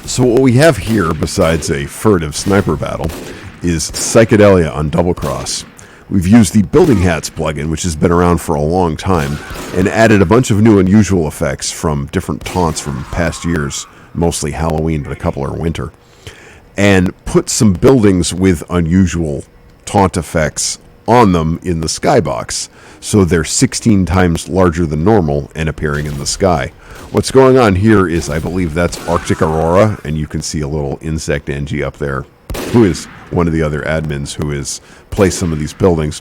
So what we have here, besides a furtive sniper battle, is Psychedelia on Doublecross. We've used the Building Hats plugin, which has been around for a long time, and added a bunch of new unusual effects from different taunts from past years, mostly Halloween, but a couple are winter, and put some buildings with unusual taunt effects on them in the Skybox, so they're 16 times larger than normal and appearing in the sky. What's going on here is, I believe that's Arctic Aurora, and you can see a little insect NG up there, who is one of the other admins who has placed some of these buildings.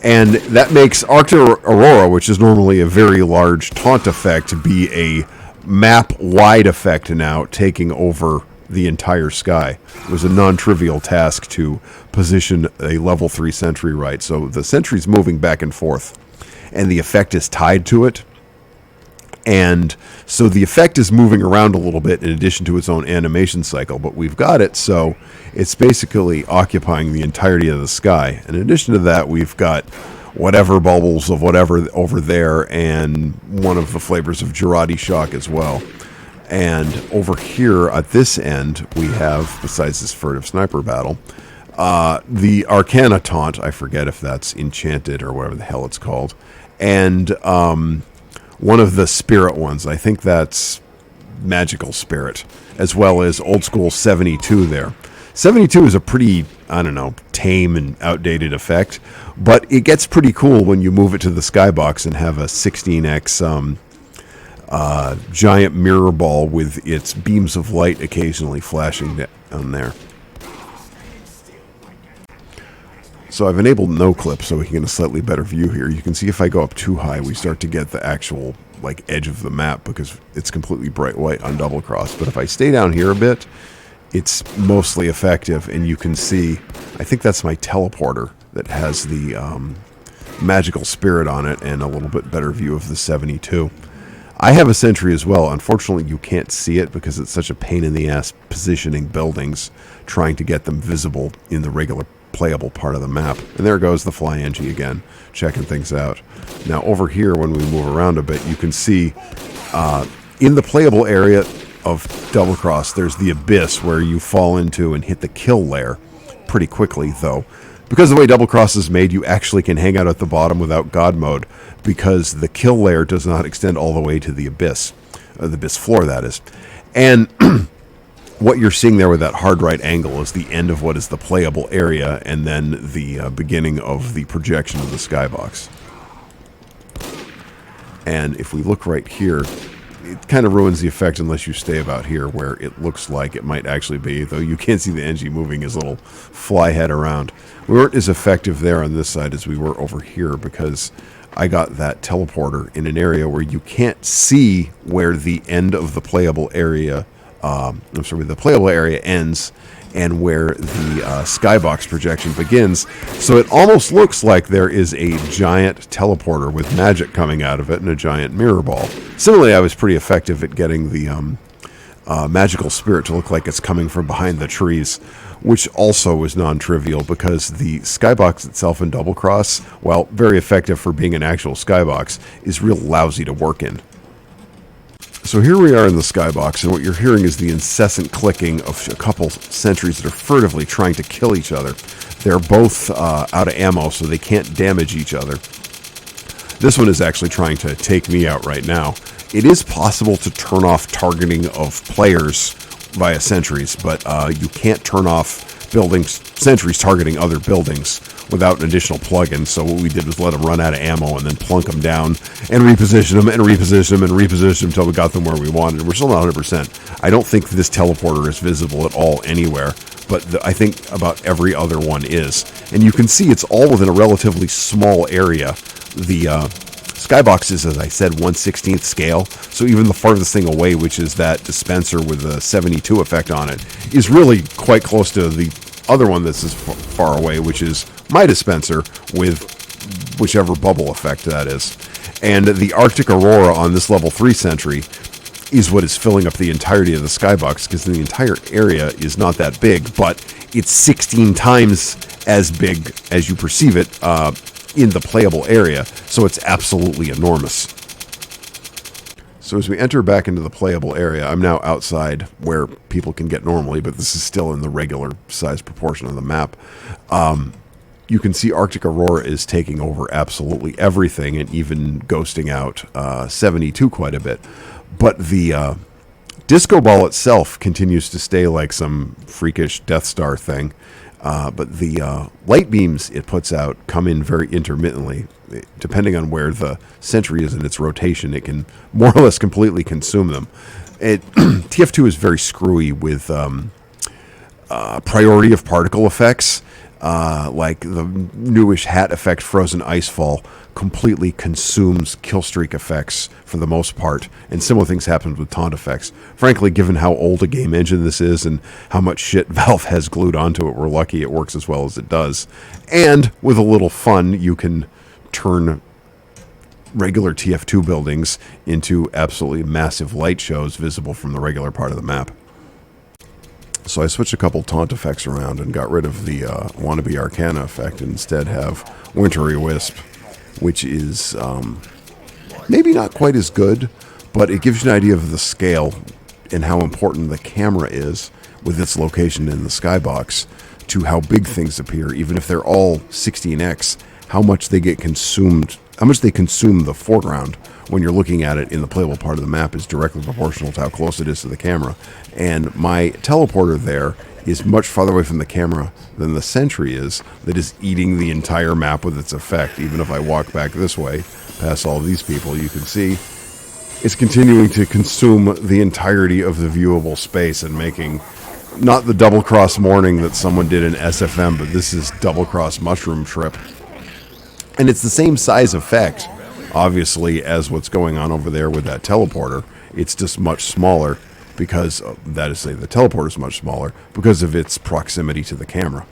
And that makes Arctic Aurora, which is normally a very large taunt effect, be a map-wide effect now, taking over the entire sky. It was a non-trivial task to position a level 3 sentry right. So the sentry's moving back and forth, and the effect is tied to it. And so the effect is moving around a little bit in addition to its own animation cycle, but we've got it so it's basically occupying the entirety of the sky. In addition to that, we've got whatever bubbles of whatever over there, and one of the flavors of Girardi Shock as well. And over here at this end, we have, besides this furtive sniper battle, the Arcana taunt. I forget if that's Enchanted or whatever the hell it's called. And one of the spirit ones. I think that's Magical Spirit, as well as old school 72 there. 72 is a pretty, I don't know, tame and outdated effect, but it gets pretty cool when you move it to the Skybox and have a 16x giant mirror ball with its beams of light occasionally flashing down there. So I've enabled no clip so we can get a slightly better view here. You can see if I go up too high, we start to get the actual edge of the map because it's completely bright white on Doublecross. But if I stay down here a bit, it's mostly effective, and you can see, I think that's my teleporter that has the Magical Spirit on it and a little bit better view of the 72. I have a sentry as well. Unfortunately, you can't see it because it's such a pain in the ass positioning buildings, trying to get them visible in the regular playable part of the map. And there goes the Fly NG again, checking things out. Now over here, when we move around a bit, you can see in the playable area of Doublecross, there's the Abyss where you fall into and hit the kill layer pretty quickly, though. Because the way Doublecross is made, you actually can hang out at the bottom without God mode, because the kill layer does not extend all the way to the Abyss floor, that is. And what you're seeing there with that hard right angle is the end of what is the playable area, and then the beginning of the projection of the Skybox. And if we look right here, it kind of ruins the effect unless you stay about here where it looks like it might actually be, though you can't see the NG moving his little fly head around. We weren't as effective there on this side as we were over here because I got that teleporter in an area where you can't see where the end of the playable area, the playable area ends and where the Skybox projection begins. So it almost looks like there is a giant teleporter with magic coming out of it and a giant mirror ball. Similarly, I was pretty effective at getting the Magical Spirit to look like it's coming from behind the trees, which also was non-trivial because the Skybox itself in Doublecross, while very effective for being an actual Skybox, is real lousy to work in. So here we are in the Skybox, and what you're hearing is the incessant clicking of a couple sentries that are furtively trying to kill each other. They're both out of ammo, so they can't damage each other. This one is actually trying to take me out right now. It is possible to turn off targeting of players via sentries, but you can't turn off sentries targeting other buildings without an additional plugin. So what we did was let them run out of ammo and then plunk them down and reposition them and reposition them and reposition them until we got them where we wanted. We're still not 100%. I don't think this teleporter is visible at all anywhere, but I think about every other one is. And you can see it's all within a relatively small area. The Skybox is, as I said, 1/16th scale, so even the farthest thing away, which is that dispenser with the 72 effect on it, is really quite close to the other one that's as far away, which is my dispenser with whichever bubble effect that is. And the Arctic Aurora on this level 3 sentry is what is filling up the entirety of the Skybox, because the entire area is not that big, but it's 16 times as big as you perceive it in the playable area, so it's absolutely enormous. So So as we enter back into the playable area, I'm now outside where people can get normally, but this is still in the regular size proportion of the map. You can see Arctic Aurora is taking over absolutely everything and even ghosting out 72 quite a bit. But the disco ball itself continues to stay like some freakish Death Star thing. But the light beams it puts out come in very intermittently. Depending on where the Sentry is in its rotation, it can more or less completely consume them. TF2 is very screwy with priority of particle effects, like the newish hat effect Frozen Icefall completely consumes killstreak effects for the most part, and similar things happen with taunt effects. Frankly, given how old a game engine this is and how much shit Valve has glued onto it, we're lucky it works as well as it does. And with a little fun, you can turn regular TF2 buildings into absolutely massive light shows visible from the regular part of the map. So I switched a couple taunt effects around and got rid of the wannabe Arcana effect and instead have Wintry Wisp, which is maybe not quite as good, but it gives you an idea of the scale and how important the camera is with its location in the Skybox to how big things appear, even if they're all 16x, how much they get consumed, how much they consume the foreground when you're looking at it in the playable part of the map is directly proportional to how close it is to the camera. And my teleporter there is much farther away from the camera than the Sentry is, that is eating the entire map with its effect. Even if I walk back this way, past all of these people, you can see it's continuing to consume the entirety of the viewable space and making not the Doublecross morning that someone did in SFM, but this is Doublecross Mushroom Trip. And it's the same size effect, obviously, as what's going on over there with that teleporter. It's just much smaller because, that is to say, the teleporter is much smaller because of its proximity to the camera.